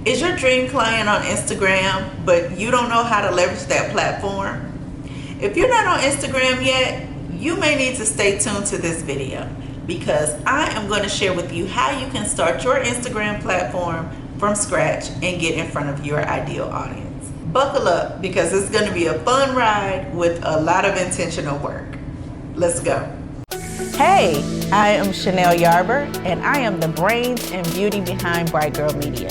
Is your dream client on Instagram, but you don't know how to leverage that platform? If you're not on Instagram yet, you may need to stay tuned to this video because I am going to share with you how you can start your Instagram platform from scratch and get in front of your ideal audience. Buckle up because it's going to be a fun ride with a lot of intentional work. Let's go. Hey, I am Chanel Yarber and I am the brains and beauty behind BrightGirl Media.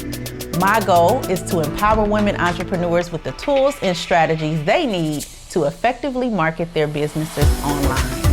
My goal is to empower women entrepreneurs with the tools and strategies they need to effectively market their businesses online.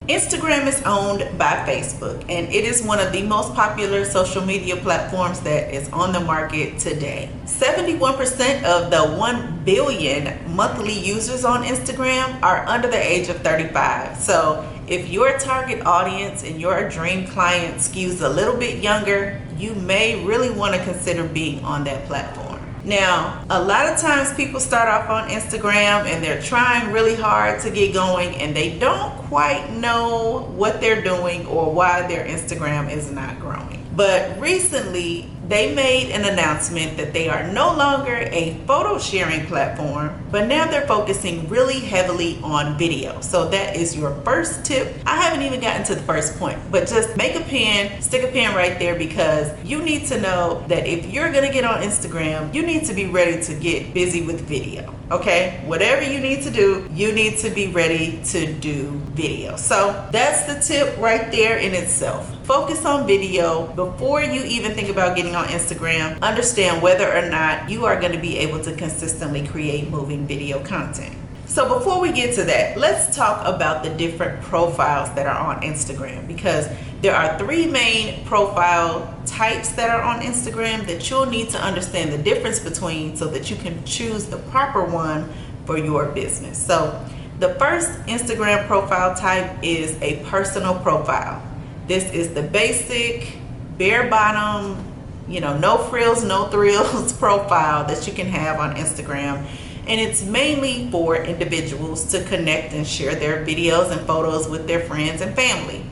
Instagram is owned by Facebook, and it is one of the most popular social media platforms that is on the market today. 71% of the 1 billion monthly users on Instagram are under the age of 35. So if your target audience and your dream client skews a little bit younger, you may really want to consider being on that platform. Now, a lot of times people start off on Instagram and they're trying really hard to get going and they don't quite know what they're doing or why their Instagram is not growing. But recently, they made an announcement that they are no longer a photo sharing platform, but now they're focusing really heavily on video. So that is your first tip. I haven't even gotten to the first point, but just make a pen, stick a pen right there because you need to know that if you're gonna get on Instagram, you need to be ready to get busy with video, okay? Whatever you need to do, you need to be ready to do video. So that's the tip right there in itself. Focus on video before you even think about getting on Instagram. Understand whether or not you are going to be able to consistently create moving video content. So before we get to that, let's talk about the different profiles that are on Instagram because there are 3 main profile types that are on Instagram that you'll need to understand the difference between so that you can choose the proper one for your business. So the first Instagram profile type is a personal profile. This is the basic, bare bottom, no frills, no thrills profile that you can have on Instagram. And it's mainly for individuals to connect and share their videos and photos with their friends and family.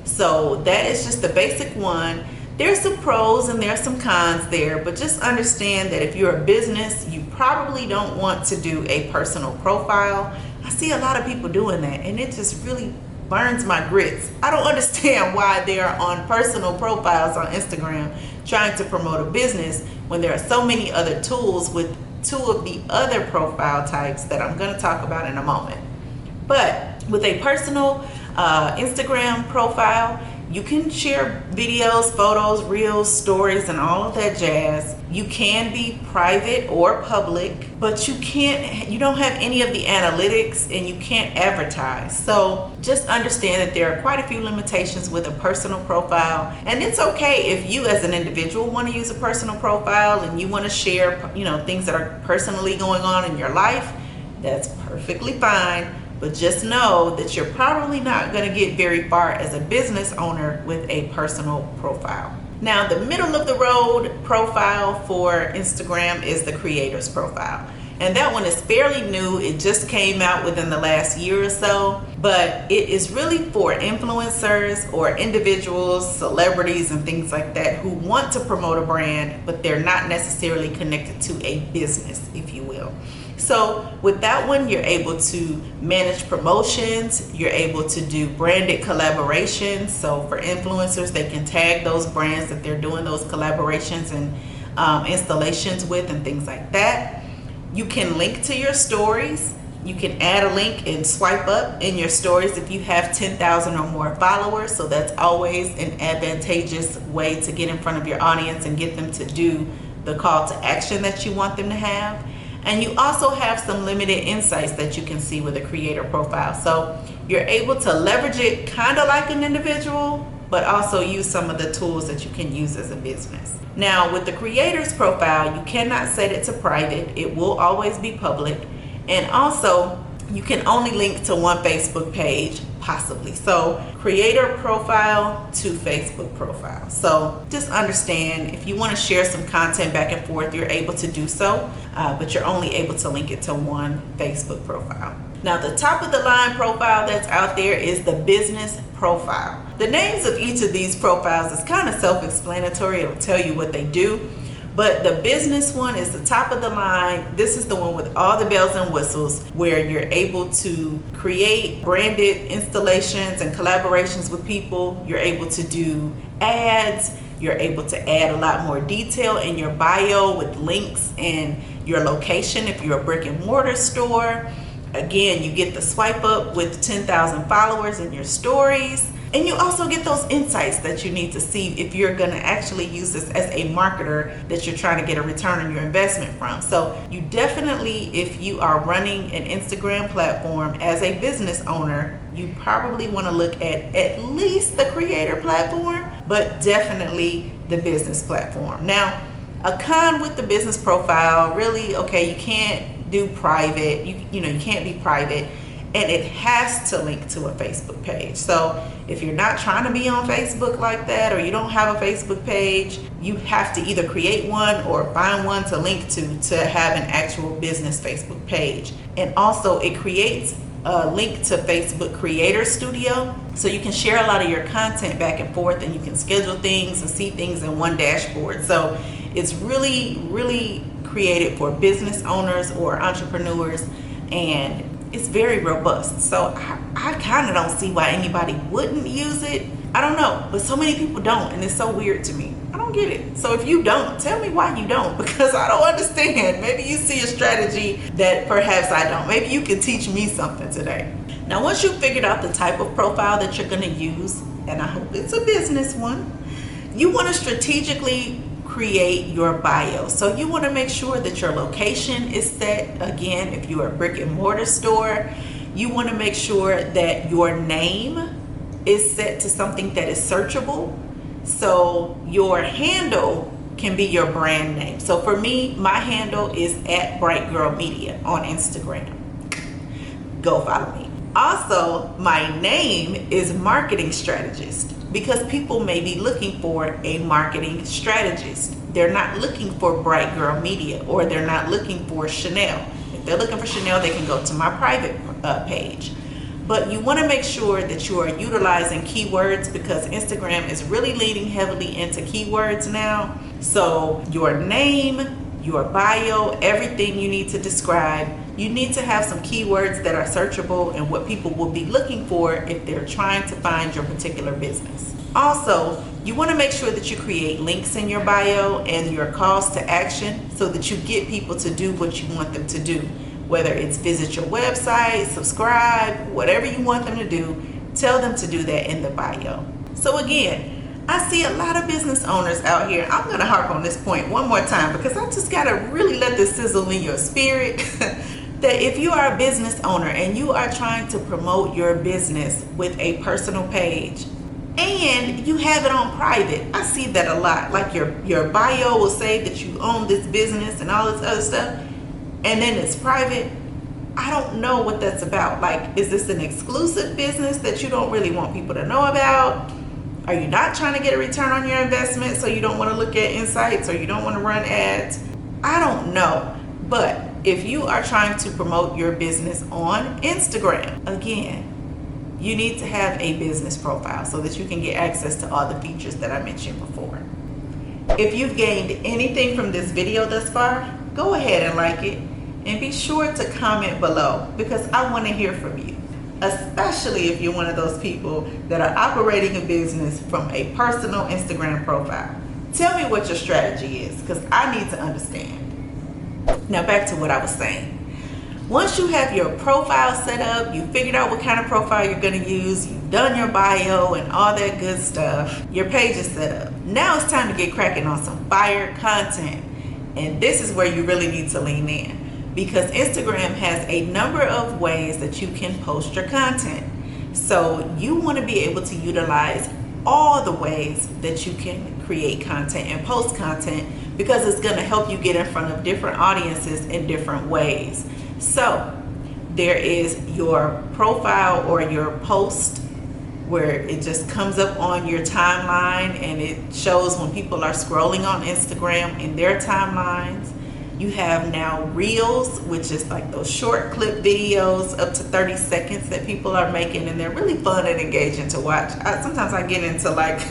So that is just the basic one. There's some pros and there's some cons there, but just understand that if you're a business, you probably don't want to do a personal profile. I see a lot of people doing that and it just really burns my grits. I don't understand why they are on personal profiles on Instagram trying to promote a business when there are so many other tools with 2 of the other profile types that I'm going to talk about in a moment. But with a personal Instagram profile, you can share videos, photos, reels, stories, and all of that jazz. You can be private or public, but you don't have any of the analytics and you can't advertise. So just understand that there are quite a few limitations with a personal profile. And it's okay if you as an individual want to use a personal profile and you want to share, things that are personally going on in your life. That's perfectly fine. But just know that you're probably not going to get very far as a business owner with a personal profile. Now, the middle of the road profile for Instagram is the creator's profile. And that one is fairly new. It just came out within the last year or so. But it is really for influencers or individuals, celebrities, and things like that who want to promote a brand, but they're not necessarily connected to a business, if you will. So with that one, you're able to manage promotions, you're able to do branded collaborations. So for influencers, they can tag those brands that they're doing those collaborations and installations with and things like that. You can link to your stories. You can add a link and swipe up in your stories if you have 10,000 or more followers. So that's always an advantageous way to get in front of your audience and get them to do the call to action that you want them to have. And you also have some limited insights that you can see with a creator profile. So you're able to leverage it kind of like an individual, but also use some of the tools that you can use as a business. Now, with the creator's profile, you cannot set it to private. It will always be public. And also, you can only link to one Facebook page, possibly. So creator profile to Facebook profile. So just understand if you want to share some content back and forth, you're able to do so, but you're only able to link it to one Facebook profile. Now, the top of the line profile that's out there is the business profile. The names of each of these profiles is kind of self-explanatory. It'll tell you what they do. But the business one is the top of the line. This is the one with all the bells and whistles, where you're able to create branded installations and collaborations with people. You're able to do ads. You're able to add a lot more detail in your bio with links and your location if you're a brick and mortar store. Again, you get the swipe up with 10,000 followers in your stories. And you also get those insights that you need to see if you're going to actually use this as a marketer that you're trying to get a return on your investment from. So you definitely, if you are running an Instagram platform as a business owner, you probably want to look at least the creator platform, but definitely the business platform. Now, a con with the business profile, really, okay, you can't do private. You can't be private. And it has to link to a Facebook page. So if you're not trying to be on Facebook like that, or you don't have a Facebook page, you have to either create one or find one to link to have an actual business Facebook page. And also it creates a link to Facebook Creator Studio, so you can share a lot of your content back and forth, and you can schedule things and see things in one dashboard. So it's really, really created for business owners or entrepreneurs, and it's very robust. So I kind of don't see why anybody wouldn't use it. I don't know, but so many people don't, and it's so weird to me. I don't get it. So if you don't, tell me why you don't, because I don't understand. Maybe you see a strategy that perhaps I don't. Maybe you can teach me something today. Now, once you've figured out the type of profile that you're going to use, and I hope it's a business one, you want to strategically create your bio. So you want to make sure that your location is set. Again, if you're a brick and mortar store, you want to make sure that your name is set to something that is searchable. So your handle can be your brand name. So for me, my handle is at BrightGirl Media on Instagram. Go follow me. Also, my name is marketing strategist, because people may be looking for a marketing strategist. They're not looking for BrightGirl Media, or they're not looking for Chanel. If they're looking for Chanel, they can go to my private page. But you want to make sure that you are utilizing keywords, because Instagram is really leaning heavily into keywords now. So your name, your bio, everything you need to describe, you need to have some keywords that are searchable and what people will be looking for if they're trying to find your particular business. Also, you want to make sure that you create links in your bio and your calls to action, so that you get people to do what you want them to do. Whether it's visit your website, subscribe, whatever you want them to do, tell them to do that in the bio. So again, I see a lot of business owners out here. I'm going to harp on this point one more time, because I just got to really let this sizzle in your spirit. That if you are a business owner and you are trying to promote your business with a personal page, and you have it on private, I see that a lot. Like your bio will say that you own this business and all this other stuff, and then it's private. I don't know what that's about. Like, is this an exclusive business that you don't really want people to know about? Are you not trying to get a return on your investment, so you don't want to look at insights, or you don't want to run ads? I don't know. But if you are trying to promote your business on Instagram, again, you need to have a business profile so that you can get access to all the features that I mentioned before. If you've gained anything from this video thus far, go ahead and like it, and be sure to comment below, because I want to hear from you, especially if you're one of those people that are operating a business from a personal Instagram profile. Tell me what your strategy is, because I need to understand. Now back to what I was saying. Once you have your profile set up, you figured out what kind of profile you're going to use, you've done your bio and all that good stuff, your page is set up. Now it's time to get cracking on some fire content. And this is where you really need to lean in, because Instagram has a number of ways that you can post your content. So you want to be able to utilize all the ways that you can create content and post content, because it's going to help you get in front of different audiences in different ways. So there is your profile or your post, where it just comes up on your timeline and it shows when people are scrolling on Instagram in their timelines. You have now Reels, which is like those short clip videos up to 30 seconds that people are making, and they're really fun and engaging to watch. Sometimes I get into like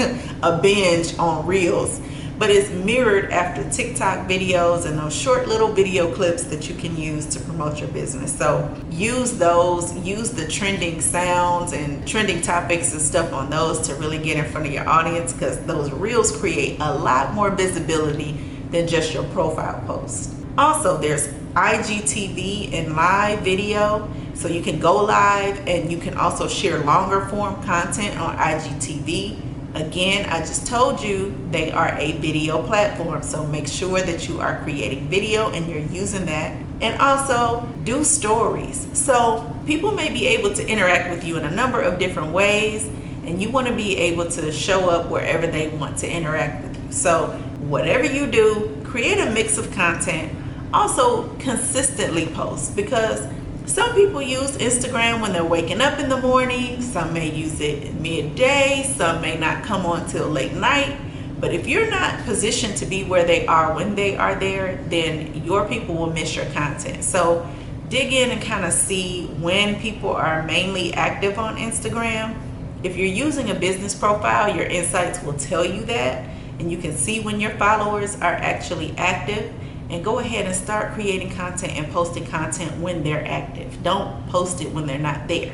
a binge on Reels, but it's mirrored after TikTok videos and those short little video clips that you can use to promote your business. So use those, use the trending sounds and trending topics and stuff on those to really get in front of your audience, because those reels create a lot more visibility than just your profile post. Also, there's IGTV and live video. So you can go live, and you can also share longer form content on IGTV. Again, I just told you they are a video platform, so make sure that you are creating video and you're using that. And also do stories. So people may be able to interact with you in a number of different ways, and you want to be able to show up wherever they want to interact with you. So whatever you do, create a mix of content. Also consistently post, because some people use Instagram when they're waking up in the morning, some may use it midday, some may not come on till late night. But if you're not positioned to be where they are when they are there, then your people will miss your content. So dig in and kind of see when people are mainly active on Instagram. If you're using a business profile, your insights will tell you that, and you can see when your followers are actually active. And go ahead and start creating content and posting content when they're active. Don't post it when they're not there,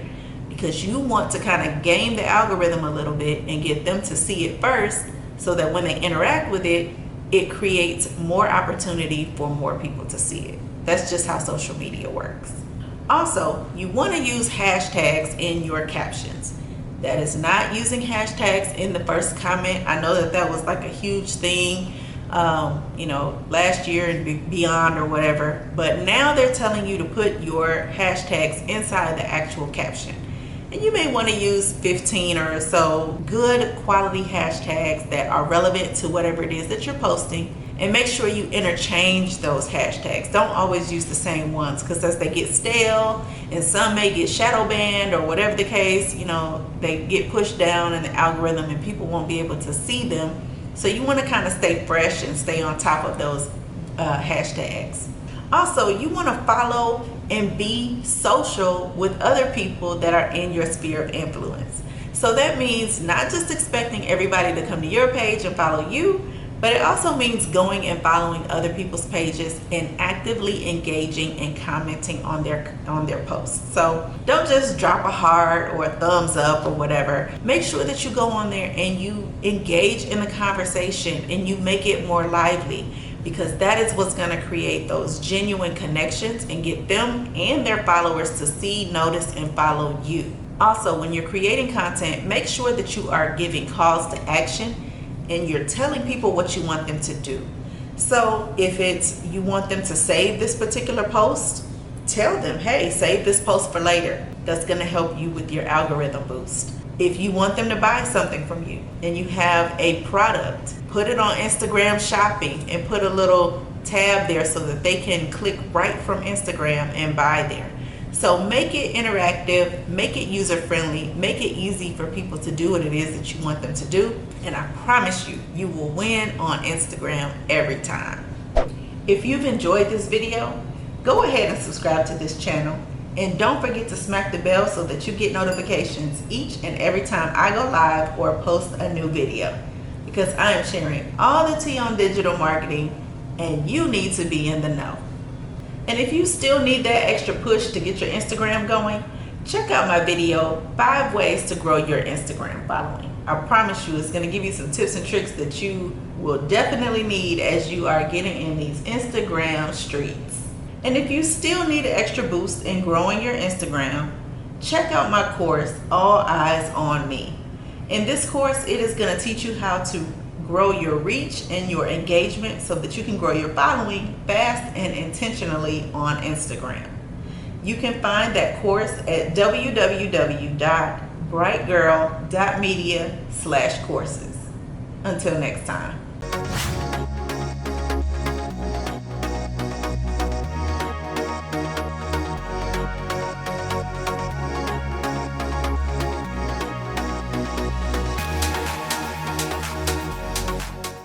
because you want to kind of game the algorithm a little bit and get them to see it first, so that when they interact with it, it creates more opportunity for more people to see it. That's just how social media works. Also, you want to use hashtags in your captions. That is not using hashtags in the first comment. I know that was like a huge thing last year and beyond or whatever, but now they're telling you to put your hashtags inside the actual caption. And you may want to use 15 or so good quality hashtags that are relevant to whatever it is that you're posting, and make sure you interchange those hashtags. Don't always use the same ones, because as they get stale and some may get shadow banned or whatever the case, they get pushed down in the algorithm and people won't be able to see them. So you want to kind of stay fresh and stay on top of those hashtags. Also, you want to follow and be social with other people that are in your sphere of influence. So that means not just expecting everybody to come to your page and follow you, but it also means going and following other people's pages and actively engaging and commenting on their posts. So don't just drop a heart or a thumbs up or whatever. Make sure that you go on there and you engage in the conversation and you make it more lively, because that is what's going to create those genuine connections and get them and their followers to see, notice, and follow you. Also, when you're creating content, make sure that you are giving calls to action and you're telling people what you want them to do. So if it's you want them to save this particular post, tell them, hey, save this post for later. That's going to help you with your algorithm boost. If you want them to buy something from you and you have a product, put it on Instagram shopping and put a little tab there so that they can click right from Instagram and buy there. So make it interactive, make it user-friendly, make it easy for people to do what it is that you want them to do. And I promise you, you will win on Instagram every time. If you've enjoyed this video, go ahead and subscribe to this channel. And don't forget to smack the bell so that you get notifications each and every time I go live or post a new video. Because I am sharing all the tea on digital marketing, and you need to be in the know. And if you still need that extra push to get your Instagram going, check out my video, 5 ways to grow your Instagram following. I promise you it's going to give you some tips and tricks that you will definitely need as you are getting in these Instagram streets. And if you still need an extra boost in growing your Instagram, check out my course, All Eyes on Me. In this course, it is going to teach you how to grow your reach and your engagement so that you can grow your following fast and intentionally on Instagram. You can find that course at www.brightgirl.media/courses. Until next time.